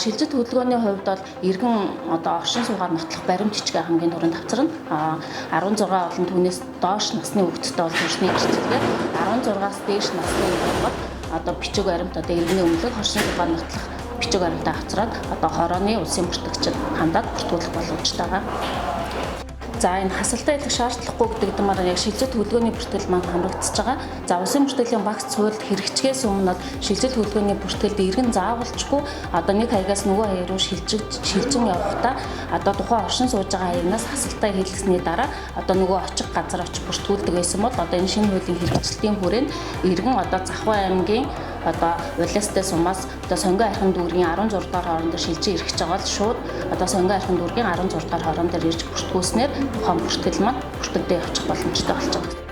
Шилжит хөдөлгөөний хувьд бол иргэн одоо оршин суугаар нотлох баримт жижиг хамгийн түрүүнд авчирна. 16 болон түүнээс доош насны хүүхэдтэй бол төрсний эрсдэлгээр 16-аас дээш насны хүүхэд одоо бичиг баримт одоо иргэний өмнөлөг оршин суугаар нотлох бичиг баримтаа авчираад одоо хорооны улсын бүртгэгчид хандаад бүртгүүлэх боломжтой байгаа. За энэ хасалтаа идэх шаардлагагүй гэдэг дэмээр яг шилжит хөдөлгөөний бүртгэл маань хамрагдчихж байгаа. За улсын бүртгэлийн багц хуульд хэрэгжихээс өмнө шилжит хөдөлгөөний бүртгэлд иргэн заавалчгүй одоо нэг хаягаас нөгөө хаяг руу шилжин явахдаа одоо тухайн оршин сууж байгаа хаягнаас хасалтаа хийлгэсний дараа одоо нөгөө очих газар очиж бүртгүүлдэг байсан бол одоо энэ шинэ хуулийн хэрэгжилтийн хүрээнд иргэн одоо Захвай аймгийн одоо улаастай сумаас одоо Сонгон архин дүүргийн 16 дугаар хооронд шилжиж ирэх гэж байгаа бол шууд одоо Сонгон архин дүүргийн 16 дугаар хооронд ирж бүртгүүлснээр тухайн бүртгэл маань бүртгэгдээ явчих боломжтой болж байгаа.